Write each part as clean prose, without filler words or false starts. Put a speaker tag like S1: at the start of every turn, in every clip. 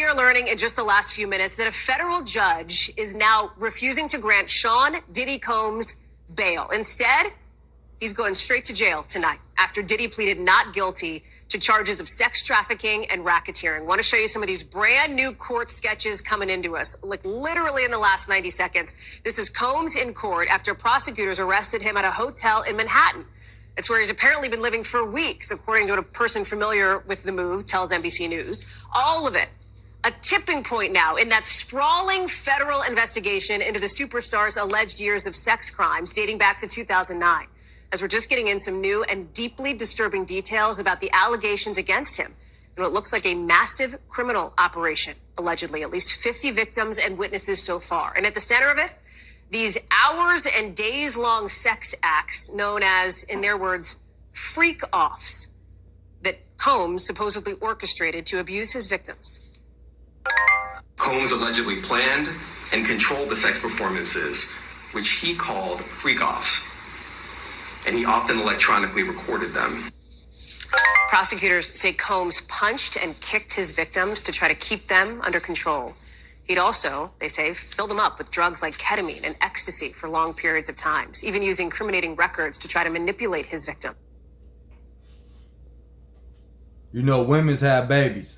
S1: We are learning in just the last few minutes that a federal judge is now refusing to grant Sean Diddy Combs bail. Instead, he's going straight to jail tonight after Diddy pleaded not guilty to charges of sex trafficking and racketeering. Want to show you some of these brand new court sketches coming into us, like literally in the last 90 seconds. This is Combs in court after prosecutors arrested him at a hotel in Manhattan. It's where he's apparently been living for weeks, according to what a person familiar with the move tells NBC News. All of it a tipping point now in that sprawling federal investigation into the superstar's alleged years of sex crimes dating back to 2009. As we're just getting in some new and deeply disturbing details about the allegations against him and what looks like a massive criminal operation, allegedly, at least 50 victims and witnesses so far. And at the center of it, these hours and days long sex acts known as, in their words, freak offs that Combs supposedly orchestrated to abuse his victims.
S2: Combs allegedly planned and controlled the sex performances, which he called freak-offs, and he often electronically recorded them.
S1: Prosecutors say Combs punched and kicked his victims to try to keep them under control. He'd also, they say, filled them up with drugs like ketamine and ecstasy for long periods of times, even using incriminating records to try to manipulate his victim.
S3: You know, women's have babies.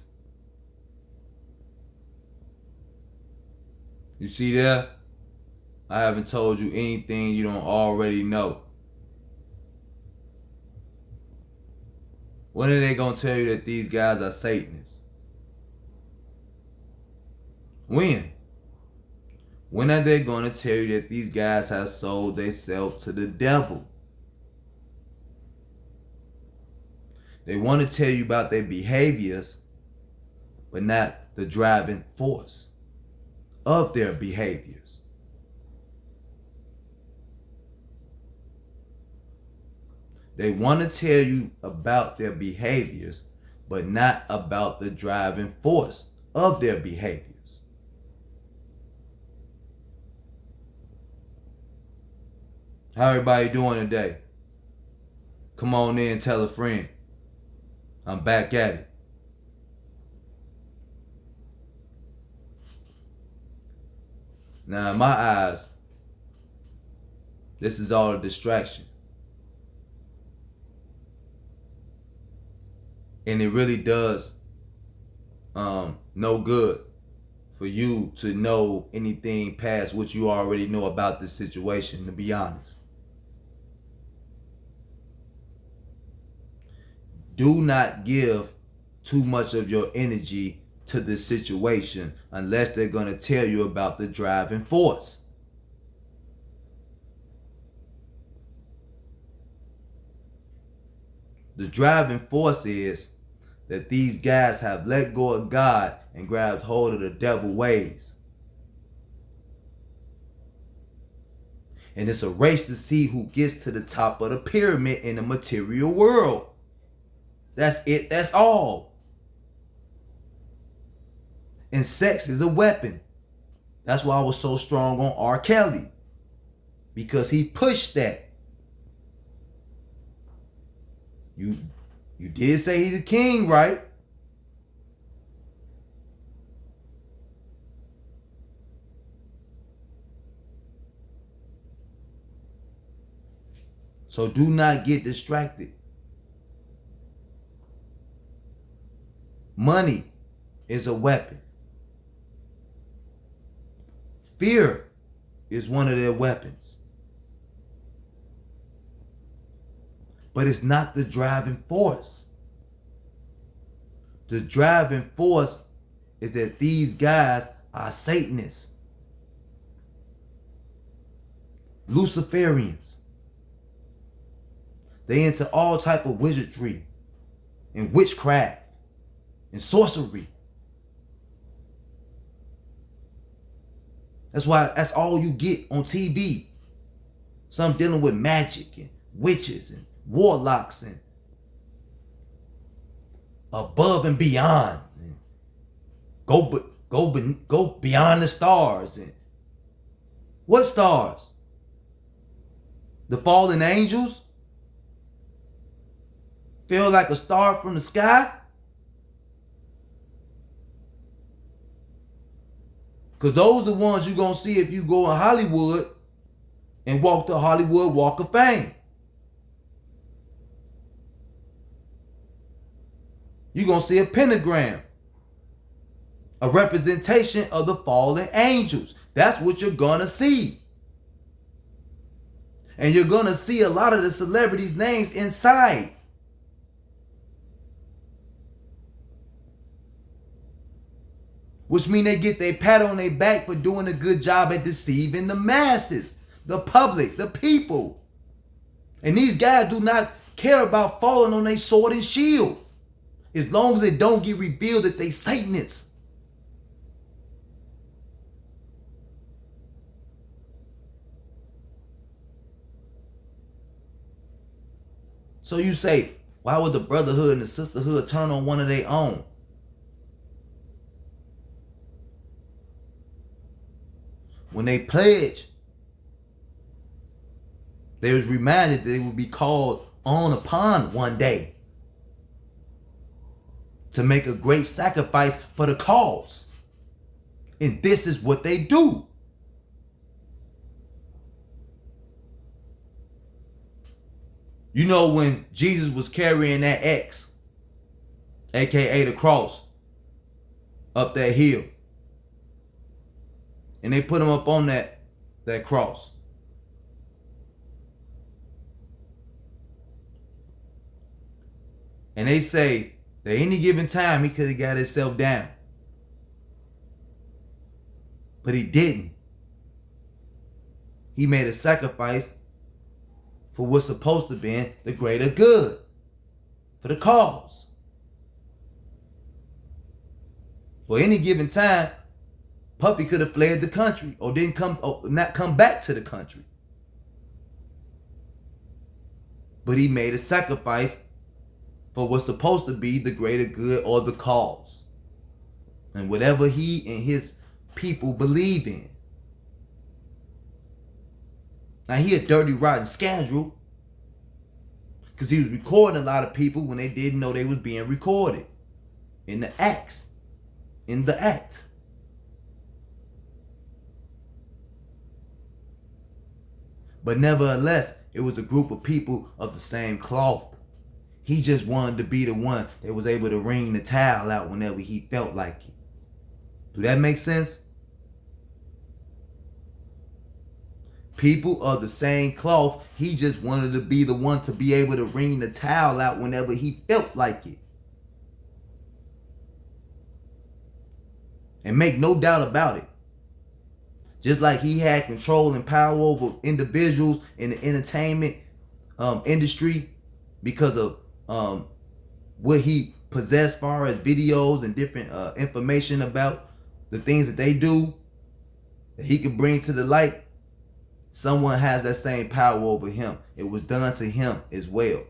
S3: You see there? I haven't told you anything you don't already know. When are they going to tell you that these guys are Satanists? When? When are they going to tell you that these guys have sold themselves to the devil? They want to tell you about their behaviors, but not the driving force of their behaviors. They want to tell you about their behaviors, but not about the driving force of their behaviors. How everybody doing today? Come on in, tell a friend. I'm back at it. Now, in my eyes, this is all a distraction. And it really does no good for you to know anything past what you already know about this situation, to be honest. Do not give too much of your energy to this situation unless they're going to tell you about the driving force. The driving force is that these guys have let go of God and grabbed hold of the devil ways. And it's a race to see who gets to the top of the pyramid in the material world. That's it. That's all. And sex is a weapon. That's why I was so strong on R. Kelly. Because he pushed that. You did say he's a king, right? So do not get distracted. Money is a weapon. Fear is one of their weapons. But it's not the driving force. The driving force is that these guys are Satanists, Luciferians. They into all type of wizardry and witchcraft and sorcery. That's why that's all you get on TV. Some dealing with magic and witches and warlocks and above and beyond. And go beyond the stars. And what stars? The fallen angels? Feel like a star from the sky? Because those are the ones you're going to see if you go in Hollywood and walk the Hollywood Walk of Fame. You're going to see a pentagram, a representation of the fallen angels. That's what you're going to see. And you're going to see a lot of the celebrities' names inside. Which means they get their pat on their back for doing a good job at deceiving the masses, the public, the people. And these guys do not care about falling on their sword and shield, as long as it don't get revealed that they Satanists. So you say, why would the brotherhood and the sisterhood turn on one of their own? When they pledged, they was reminded that they would be called on upon one day to make a great sacrifice for the cause. And this is what they do. You know, when Jesus was carrying that X, aka the cross, up that hill, and they put him up on that cross. And they say that any given time he could have got himself down. But he didn't. He made a sacrifice for what's supposed to be the greater good, for the cause. For any given time, Puffy could have fled the country or not come back to the country. But he made a sacrifice for what's supposed to be the greater good or the cause. And whatever he and his people believe in. Now he a dirty, rotten scoundrel, because he was recording a lot of people when they didn't know they was being recorded. In the act. But nevertheless, it was a group of people of the same cloth. He just wanted to be the one that was able to wring the towel out whenever he felt like it. Do that make sense? People of the same cloth, he just wanted to be the one to be able to wring the towel out whenever he felt like it. And make no doubt about it. Just like he had control and power over individuals in the entertainment industry because of what he possessed as far as videos and different information about the things that they do that he could bring to the light. Someone has that same power over him. It was done to him as well.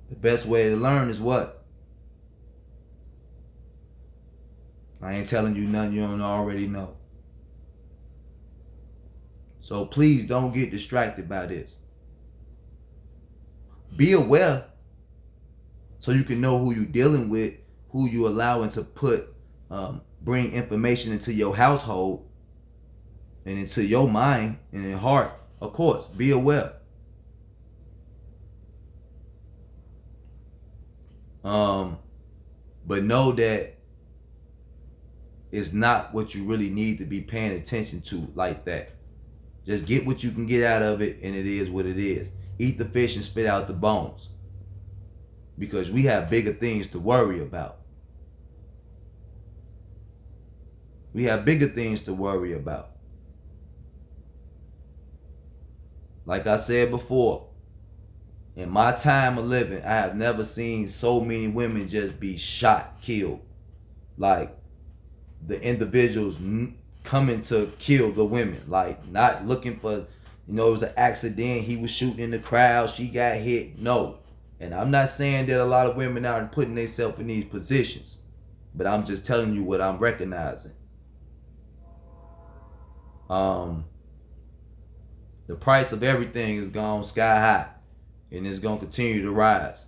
S3: The best way to learn is what? I ain't telling you nothing you don't already know. So please don't get distracted by this. Be aware so you can know who you're dealing with, who you're allowing to bring information into your household and into your mind and your heart. Of course, be aware. But know that it's not what you really need to be paying attention to like that. Just get what you can get out of it, and it is what it is. Eat the fish and spit out the bones. Because we have bigger things to worry about. We have bigger things to worry about. Like I said before, in my time of living, I have never seen so many women just be shot, killed. Like the individuals coming to kill the women. Like not looking for, it was an accident. He was shooting in the crowd. She got hit. No. And I'm not saying that a lot of women aren't putting themselves in these positions. But I'm just telling you what I'm recognizing. The price of everything is gone sky high, and it's gonna continue to rise.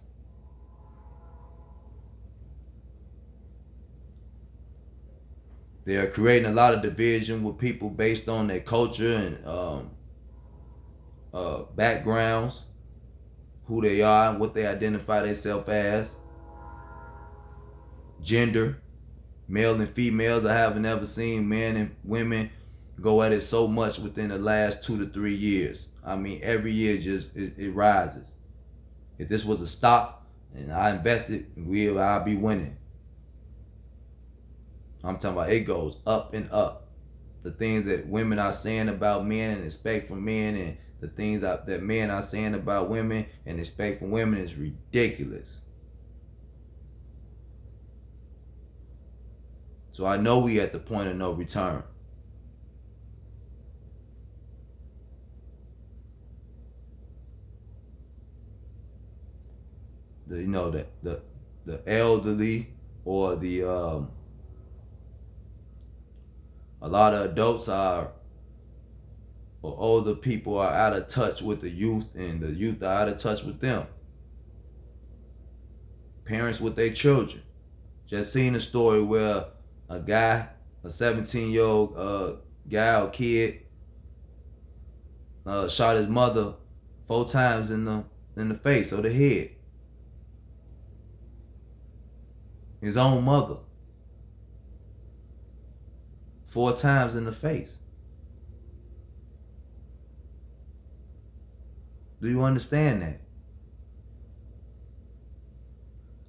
S3: They're creating a lot of division with people based on their culture and backgrounds, who they are and what they identify themselves as, gender, male and females. I haven't ever seen men and women go at it so much within the last 2 to 3 years. I mean, every year just it rises. If this was a stock and I invested, I'll be winning. I'm talking about it goes up and up. The things that women are saying about men and expect from men, and the things that men are saying about women and expect from women is ridiculous. So I know we at the point of no return. The elderly or a lot of adults or older people are out of touch with the youth, and the youth are out of touch with them. Parents with their children. Just seen a story where a guy, a 17-year-old guy or kid, shot his mother 4 times in the face or the head. His own mother. 4 times in the face. Do you understand that?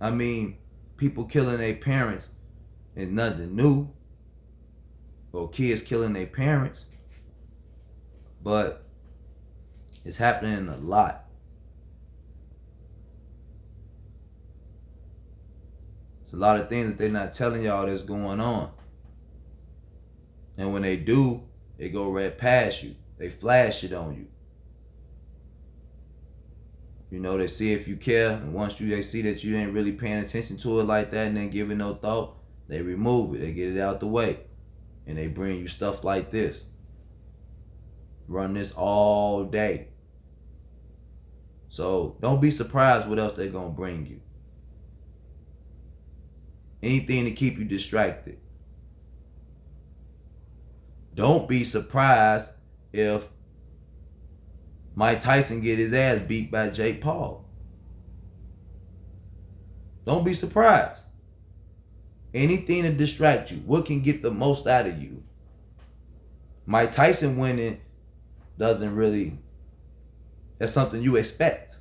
S3: I mean, people killing their parents is nothing new. Or kids killing their parents. But it's happening a lot. It's a lot of things that they're not telling y'all that's going on. And when they do, they go right past you. They flash it on you. You know, they see if you care, and once they see that you ain't really paying attention to it like that and ain't giving no thought, they remove it. They get it out the way. And they bring you stuff like this. Run this all day. So don't be surprised what else they're going to bring you. Anything to keep you distracted. Don't be surprised if Mike Tyson get his ass beat by Jake Paul. Don't be surprised. Anything to distract you. What can get the most out of you? Mike Tyson winning doesn't really... That's something you expect.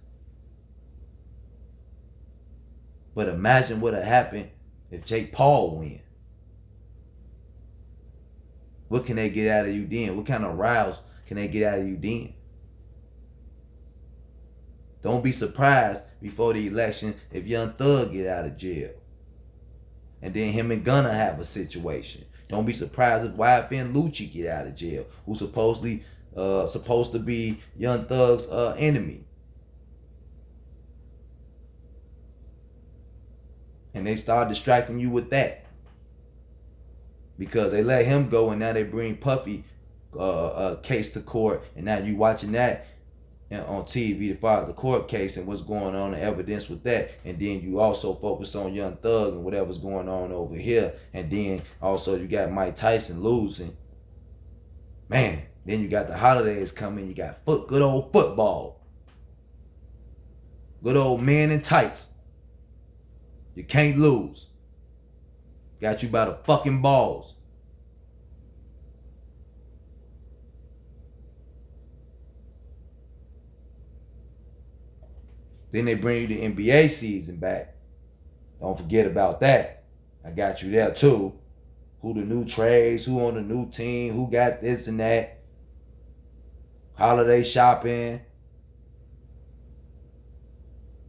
S3: But imagine what would happen if Jake Paul win. What can they get out of you then? What kind of rouse can they get out of you then? Don't be surprised before the election if Young Thug get out of jail. And then him and Gunna have a situation. Don't be surprised if YFN Lucci get out of jail, who's supposed to be Young Thug's enemy. And they start distracting you with that. Because they let him go and now they bring Puffy case to court, and now you watching that on TV to follow the court case and what's going on and evidence with that, and then you also focus on Young Thug and whatever's going on over here, and then also you got Mike Tyson losing. Man, then you got the holidays coming, you got good old football. Good old man in tights. You can't lose. Got you by the fucking balls. Then they bring you the NBA season back. Don't forget about that. I got you there too. Who the new trades, who on the new team, who got this and that. Holiday shopping.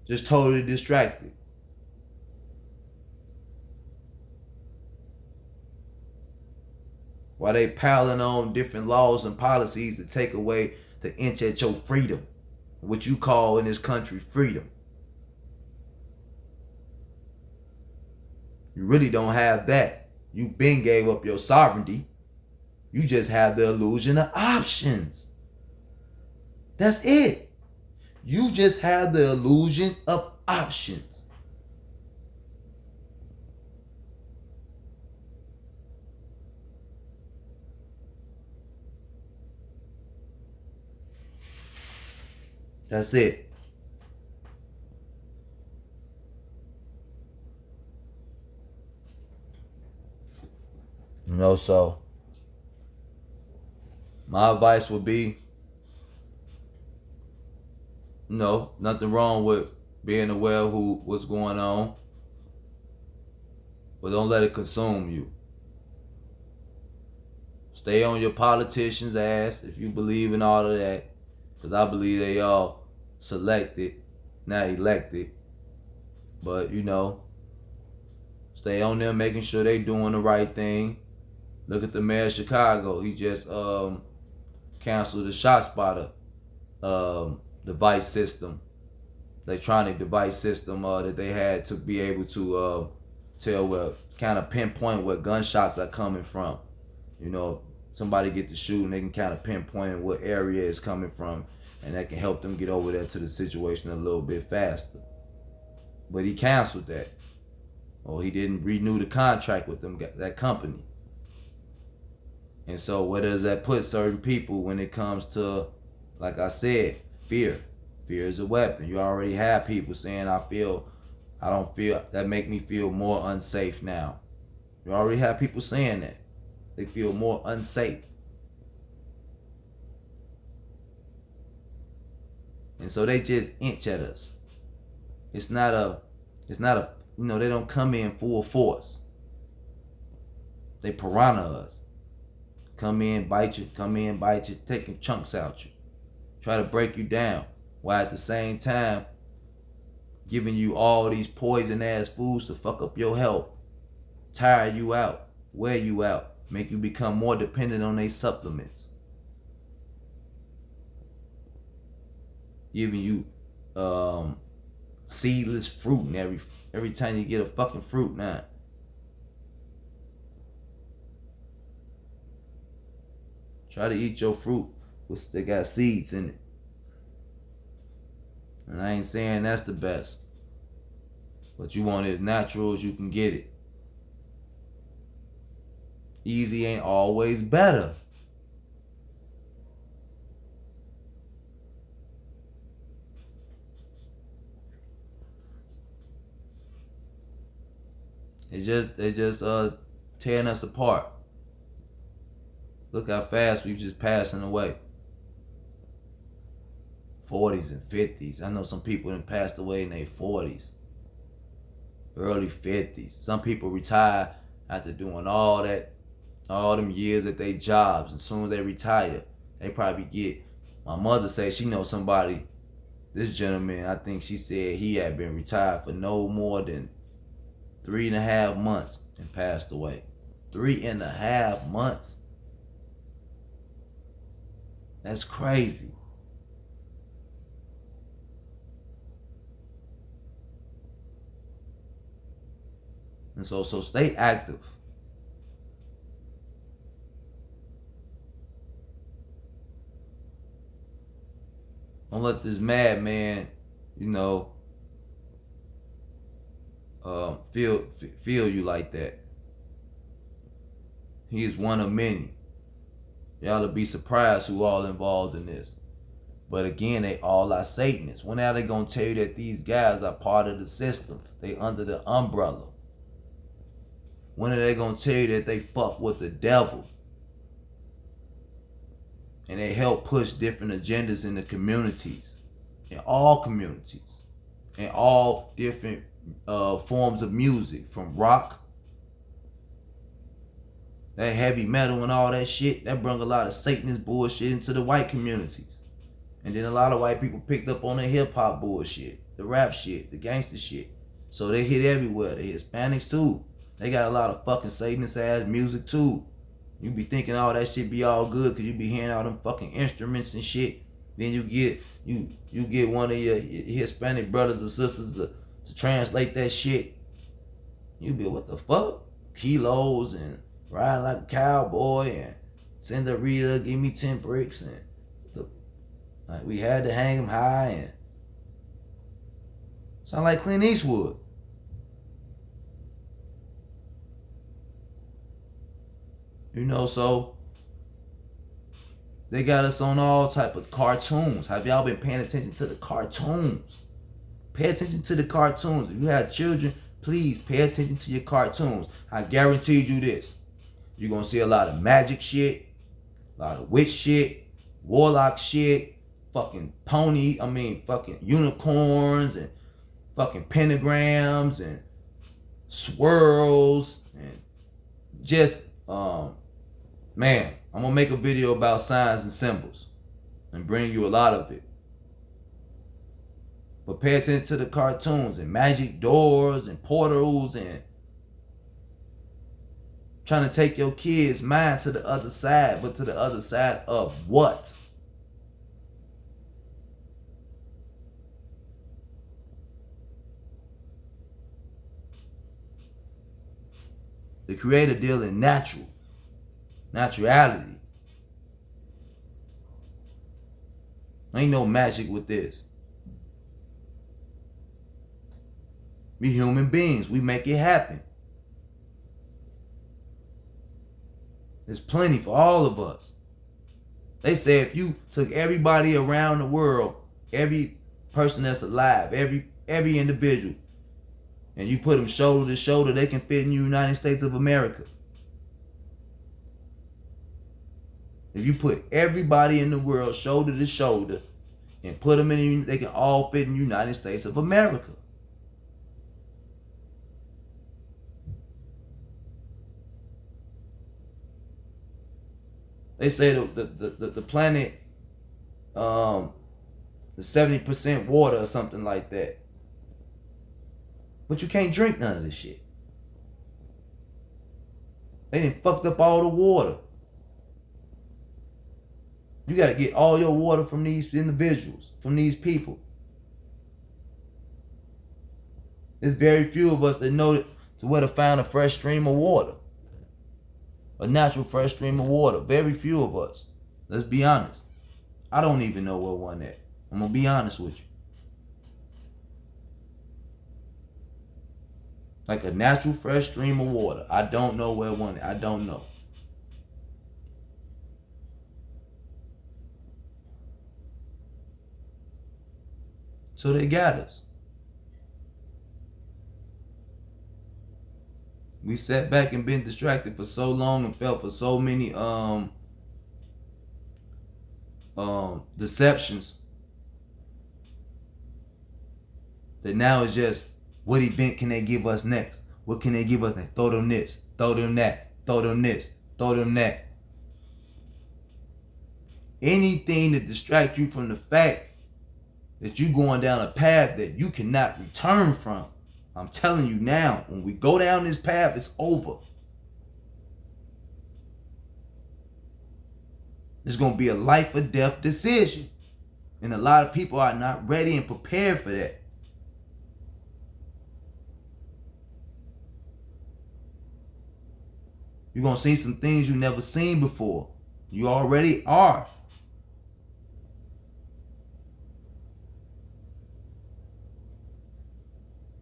S3: Just totally distracted. While they piling on different laws and policies to take away, to inch at your freedom. What you call in this country freedom. You really don't have that. You been gave up your sovereignty. You just have the illusion of options. That's it. You just have the illusion of options. That's it. You know, so my advice would be, nothing wrong with being aware of what's going on, but don't let it consume you. Stay on your politician's ass if you believe in all of that, because I believe they all selected, not elected. But stay on them, making sure they doing the right thing. Look at the mayor of Chicago. He just canceled the ShotSpotter device system, electronic device system that they had to be able to tell where, kind of pinpoint where gunshots are coming from. Somebody get to shooting, they can kind of pinpoint what area it's coming from, and that can help them get over there to the situation a little bit faster. But he canceled that, or he didn't renew the contract with them, that company. And so where does that put certain people when it comes to, like I said, fear? Fear is a weapon. You already have people saying, I don't feel, that make me feel more unsafe now. You already have people saying that. They feel more unsafe. And so they just inch at us. It's not a, they don't come in full force. They piranha us. Come in, bite you, taking chunks out you. Try to break you down, while at the same time giving you all these poison ass foods to fuck up your health, tire you out, wear you out, make you become more dependent on their supplements. Giving you seedless fruit and every time you get a fucking fruit now. Try to eat your fruit they got seeds in it. And I ain't saying that's the best, but you want it as natural as you can get it. Easy ain't always better. They just tearing us apart. Look how fast we've just passing away. 40s and 50s. I know some people that passed away in their 40s, early 50s. Some people retire after doing all them years at their jobs. And as soon as they retire, they probably get, my mother said she knows somebody, this gentleman, I think she said he had been retired for no more than 3.5 months and passed away. 3.5 months. That's crazy. And so stay active. Don't let this madman, feel you like that. He is one of many. Y'all will be surprised who all involved in this. But again, they all are Satanists. When are they going to tell you that these guys are part of the system? They under the umbrella. When are they going to tell you that they fuck with the devil? And they help push different agendas in the communities. In all communities. In all different forms of music. From rock, that heavy metal and all that shit, that brought a lot of Satanist bullshit into the white communities. And then a lot of white people picked up on the hip hop bullshit, the rap shit, the gangster shit. So they hit everywhere. The Hispanics too. They got a lot of fucking Satanist ass music too. You be thinking all that shit be all good because you be hearing all them fucking instruments and shit. Then you get one of your Hispanic brothers or sisters to translate that shit. You be, what the fuck? Kilos and riding like a cowboy and Cinderella, give me 10 bricks, and like we had to hang him high, and sound like Clint Eastwood. So They got us on all type of cartoons. Have y'all been paying attention to the cartoons? Pay attention to the cartoons. If you have children, please pay attention to your cartoons. I guarantee you this. You're going to see a lot of magic shit, a lot of witch shit, warlock shit, fucking fucking unicorns and fucking pentagrams and swirls and just, man, I'm going to make a video about signs and symbols and bring you a lot of it. But pay attention to the cartoons and magic doors and portals and trying to take your kids' mind to the other side, but to the other side of what? The creator deal in naturality. Ain't no magic with this. We human beings, we make it happen. There's plenty for all of us. They say if you took everybody around the world, every person that's alive, every individual, and you put them shoulder to shoulder, they can fit in the United States of America. If you put everybody in the world shoulder to shoulder and put them in, they can all fit in the United States of America. They say the planet, the 70% water or something like that. But you can't drink none of this shit. They done fucked up all the water. You got to get all your water from these individuals, from these people. There's very few of us that know to where to find a fresh stream of water. A natural fresh stream of water. Very few of us. Let's be honest. I don't even know where one at. I'm going to be honest with you. Like a natural fresh stream of water. I don't know where one is. I don't know. So they got us. We sat back and been distracted for so long and fell for so many deceptions that now it's just, what event can they give us next? What can they give us next? Throw them this, throw them that, throw them this, throw them that. Anything to distract you from the fact that you're going down a path that you cannot return from. I'm telling you now, when we go down this path, it's over. It's going to be a life or death decision. And a lot of people are not ready and prepared for that. You're going to see some things you never seen before. You already are.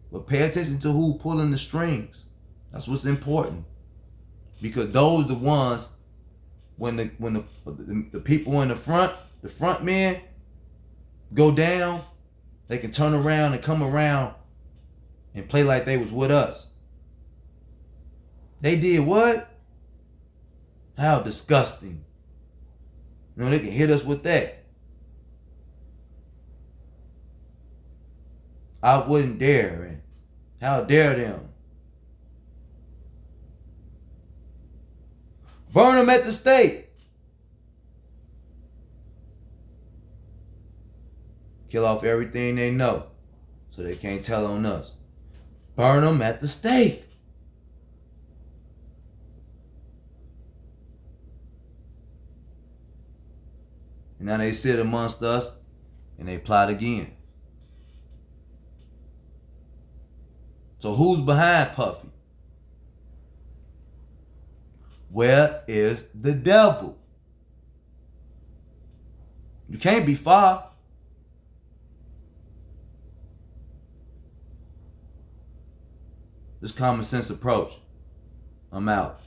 S3: But pay attention to who pulling the strings. That's what's important. Because those are the ones, when the people in the front men go down, they can turn around and come around and play like they was with us. They did what? How disgusting. You know, they can hit us with that. I wouldn't dare. And how dare them? Burn them at the stake. Kill off everything they know so they can't tell on us. Burn them at the stake. And now they sit amongst us and they plot again. So who's behind Puffy? Where is the devil? You can't be far. This common sense approach. I'm out.